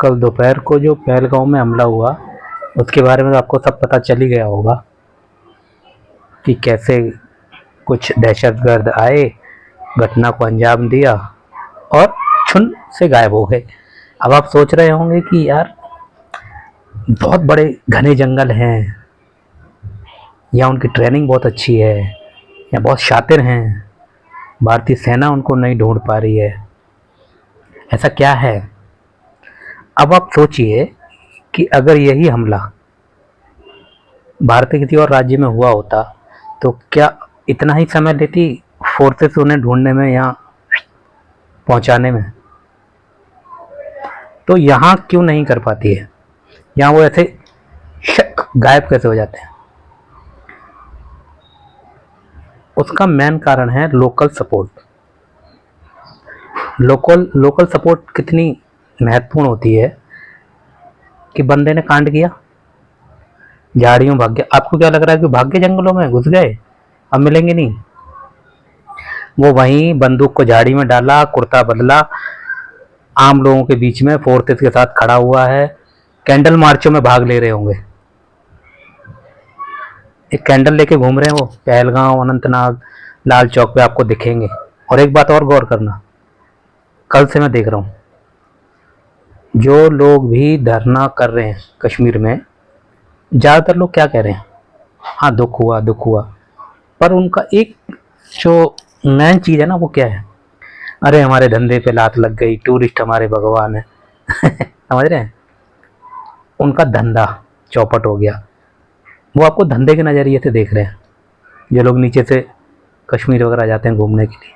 कल दोपहर को जो पहलगाँव में हमला हुआ उसके बारे में तो आपको सब पता चल ही गया होगा कि कैसे कुछ दहशतगर्द आए, घटना को अंजाम दिया और छुन से गायब हो गए। अब आप सोच रहे होंगे कि यार बहुत बड़े घने जंगल हैं या उनकी ट्रेनिंग बहुत अच्छी है या बहुत शातिर हैं, भारतीय सेना उनको नहीं ढूंढ पा रही है, ऐसा क्या है। अब आप सोचिए कि अगर यही हमला भारत के किसी और राज्य में हुआ होता तो क्या इतना ही समय लेती फोर्सेस उन्हें ढूंढने में या पहुंचाने में। तो यहाँ क्यों नहीं कर पाती है, यहाँ वो ऐसे गायब कैसे हो जाते हैं। उसका मेन कारण है लोकल सपोर्ट। लोकल सपोर्ट कितनी महत्वपूर्ण होती है कि बंदे ने कांड किया, झाड़ियों भाग गया, आपको क्या लग रहा है कि भाग गए, जंगलों में घुस गए, अब मिलेंगे नहीं। वो वहीं बंदूक को झाड़ी में डाला, कुर्ता बदला, आम लोगों के बीच में फोर्सेस के साथ खड़ा हुआ है, कैंडल मार्चों में भाग ले रहे होंगे। एक कैंडल लेके घूम रहे हैं वो पहलगांव, अनंतनाग, लाल चौक पे आपको दिखेंगे। और एक बात और गौर करना, कल से मैं देख रहा हूँ जो लोग भी धरना कर रहे हैं कश्मीर में, ज़्यादातर लोग क्या कह रहे हैं, हाँ दुख हुआ दुख हुआ, पर उनका एक जो मेन चीज़ है ना वो क्या है, अरे हमारे धंधे पे लात लग गई, टूरिस्ट हमारे भगवान है समझ रहे हैं, उनका धंधा चौपट हो गया। वो आपको धंधे के नज़रिए से देख रहे हैं जो लोग नीचे से कश्मीर वगैरह जाते हैं घूमने के लिए।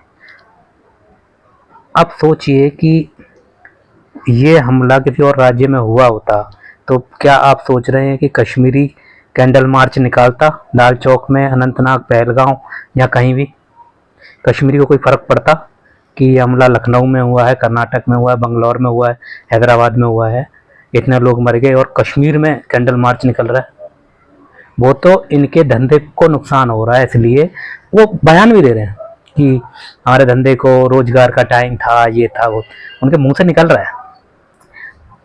अब सोचिए कि ये हमला किसी और राज्य में हुआ होता तो क्या आप सोच रहे हैं कि कश्मीरी कैंडल मार्च निकालता लाल चौक में, अनंतनाग, पहलगांव या कहीं भी? कश्मीरी को कोई फ़र्क पड़ता कि ये हमला लखनऊ में हुआ है, कर्नाटक में हुआ है, बंगलौर में हुआ है, हैदराबाद में हुआ है, इतने लोग मर गए और कश्मीर में कैंडल मार्च निकल रहा है? वो तो इनके धंधे को नुकसान हो रहा है, इसलिए वो बयान भी दे रहे हैं कि हमारे धंधे को रोजगार का टाइम था, ये था वो, उनके मुंह से निकल रहा है।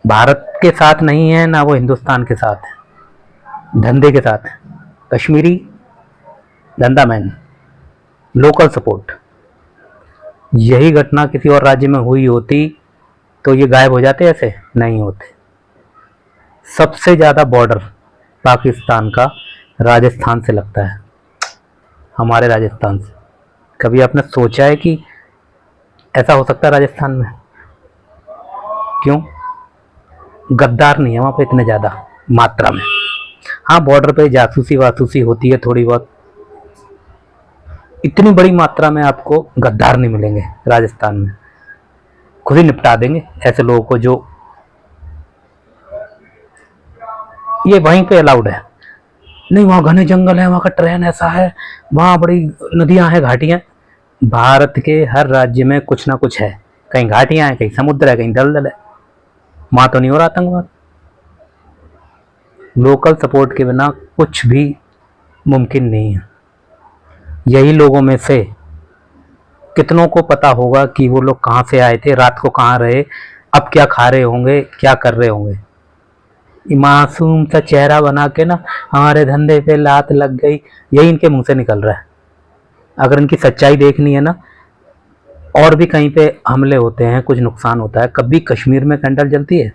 भारत के साथ नहीं है ना वो हिंदुस्तान के साथ है, धंधे के साथ है। कश्मीरी धंधा मैन, लोकल सपोर्ट। यही घटना किसी और राज्य में हुई होती तो ये गायब हो जाते, ऐसे नहीं होते। सबसे ज़्यादा बॉर्डर पाकिस्तान का राजस्थान से लगता है, हमारे राजस्थान से। कभी आपने सोचा है कि ऐसा हो सकता है राजस्थान में? क्यों? गद्दार नहीं है वहाँ पे इतने ज़्यादा मात्रा में। हाँ बॉर्डर पे जासूसी वासूसी होती है थोड़ी बहुत, इतनी बड़ी मात्रा में आपको गद्दार नहीं मिलेंगे राजस्थान में। खुद ही निपटा देंगे ऐसे लोगों को जो ये वहीं पे अलाउड है। नहीं वहाँ घने जंगल है, वहाँ का ट्रेन ऐसा है, वहाँ बड़ी नदियाँ हैं, घाटियाँ। भारत के हर राज्य में कुछ ना कुछ है, कहीं घाटियाँ हैं, कहीं समुद्र है, कहीं दलदल है। वहाँ तो नहीं हो रहा आतंकवाद। लोकल सपोर्ट के बिना कुछ भी मुमकिन नहीं है। यही लोगों में से कितनों को पता होगा कि वो लोग कहाँ से आए थे, रात को कहाँ रहे, अब क्या खा रहे होंगे, क्या कर रहे होंगे। मासूम सा चेहरा बना के ना हमारे धंधे पे लात लग गई, यही इनके मुंह से निकल रहा है। अगर इनकी सच्चाई देखनी है ना, और भी कहीं पे हमले होते हैं, कुछ नुकसान होता है, कभी कश्मीर में कैंडल जलती है?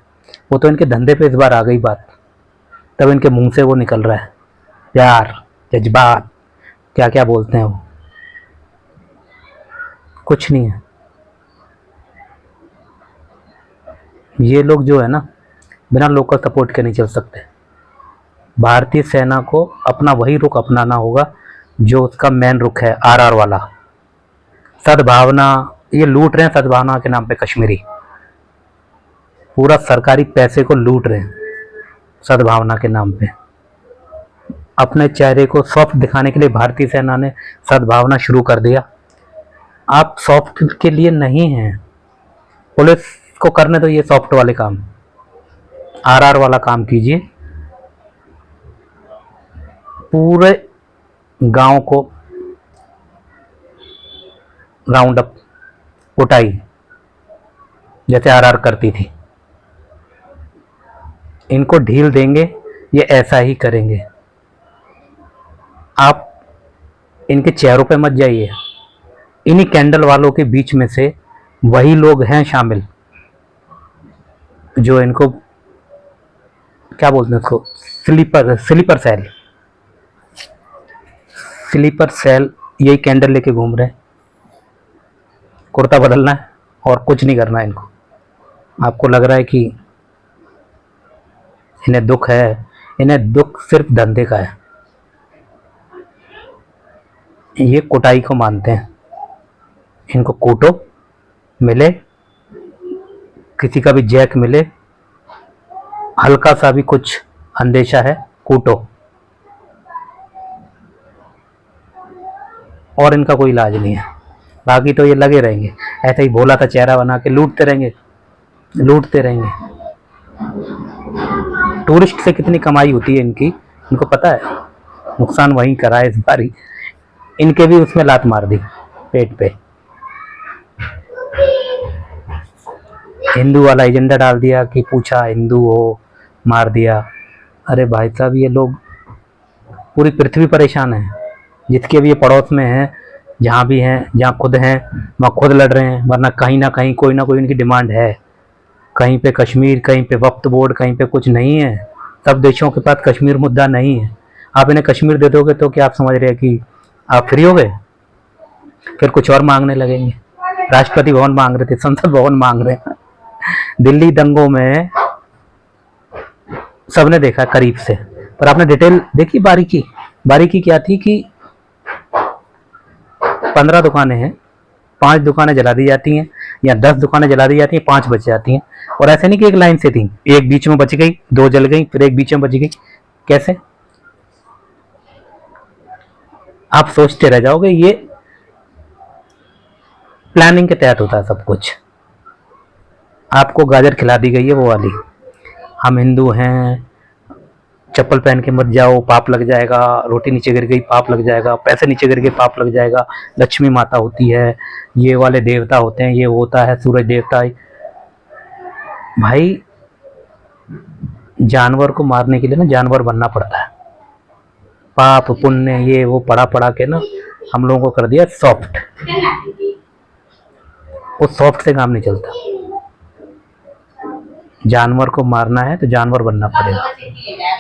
वो तो इनके धंधे पे इस बार आ गई बात, तब इनके मुंह से वो निकल रहा है। प्यार, जज्बात, क्या क्या बोलते हैं वो, कुछ नहीं है। ये लोग जो है ना बिना लोकल सपोर्ट के नहीं चल सकते। भारतीय सेना को अपना वही रुख अपनाना होगा जो उसका मेन रुख है, आरआर वाला, सद्भावना। ये लूट रहे हैं सद्भावना के नाम पे कश्मीरी, पूरा सरकारी पैसे को लूट रहे हैं सद्भावना के नाम पे। अपने चेहरे को सॉफ्ट दिखाने के लिए भारतीय सेना ने सद्भावना शुरू कर दिया। आप सॉफ्ट के लिए नहीं हैं, पुलिस को करने दो ये सॉफ्ट वाले काम, आरआर वाला काम कीजिए। पूरे गांव को राउंड अप, उठाई, जैसे आरआर करती थी। इनको ढील देंगे, ये ऐसा ही करेंगे। आप इनके चेहरों पे मत जाइए। इन्हीं कैंडल वालों के बीच में से वही लोग हैं शामिल जो इनको क्या बोलते हैं उसको, स्लीपर सेल, स्लीपर सेल यही कैंडल लेके घूम रहे हैं। कुर्ता बदलना है और कुछ नहीं करना है इनको। आपको लग रहा है कि इन्हें दुख है, इन्हें दुख सिर्फ धंधे का है। ये कुटाई को मानते हैं। इनको कूटो, मिले, किसी का भी जैक मिले, हल्का सा भी कुछ अंदेशा है, कूटो, और इनका कोई इलाज नहीं है। बाकी तो ये लगे रहेंगे ऐसे ही भोला सा चेहरा बना के लूटते रहेंगे, लूटते रहेंगे। टूरिस्ट से कितनी कमाई होती है इनकी, इनको पता है। नुकसान वहीं करा है इस बारी, इनके भी उसमें लात मार दी पेट पे। हिंदू वाला एजेंडा डाल दिया कि पूछा हिंदू हो, मार दिया। अरे भाई साहब, ये लोग पूरी पृथ्वी परेशान है। जिसके भी ये पड़ोस में हैं, जहाँ भी हैं, जहाँ खुद हैं वहाँ खुद लड़ रहे हैं, वरना कहीं ना कहीं कोई ना कोई उनकी डिमांड है। कहीं पे कश्मीर, कहीं पे वक्फ बोर्ड, कहीं पे कुछ नहीं है। सब देशों के पास कश्मीर मुद्दा नहीं है। आप इन्हें कश्मीर दे दोगे तो क्या आप समझ रहे हैं कि आप फ्री हो गए? फिर कुछ और मांगने लगेंगे। राष्ट्रपति भवन मांग रहे थे, संसद भवन मांग रहे हैं। दिल्ली दंगों में सबने देखा करीब से, पर आपने डिटेल देखी? बारीकी बारीकी क्या थी कि 15 दुकानें हैं, 5 दुकानें जला दी जाती हैं, या 10 दुकानें जला दी जाती हैं, 5 बच जाती हैं। और ऐसे नहीं कि एक लाइन से थी, एक बीच में बच गई, 2 जल गई, फिर एक बीच में बच गई। कैसे? आप सोचते रह जाओगे। ये प्लानिंग के तहत होता है सब कुछ। आपको गाजर खिला दी गई है वो वाली, हम हिंदू हैं, चप्पल पहन के मत जाओ पाप लग जाएगा, रोटी नीचे गिर गई पाप लग जाएगा, पैसे नीचे गिर गए पाप लग जाएगा, लक्ष्मी माता होती है, ये वाले देवता होते हैं, ये होता है सूरज देवता। भाई, जानवर को मारने के लिए ना जानवर बनना पड़ता है। पाप पुण्य ये वो पढ़ा पढ़ा के ना हम लोगों को कर दिया सॉफ्ट। उस सॉफ्ट से काम नहीं चलता। जानवर को मारना है तो जानवर बनना पड़ेगा।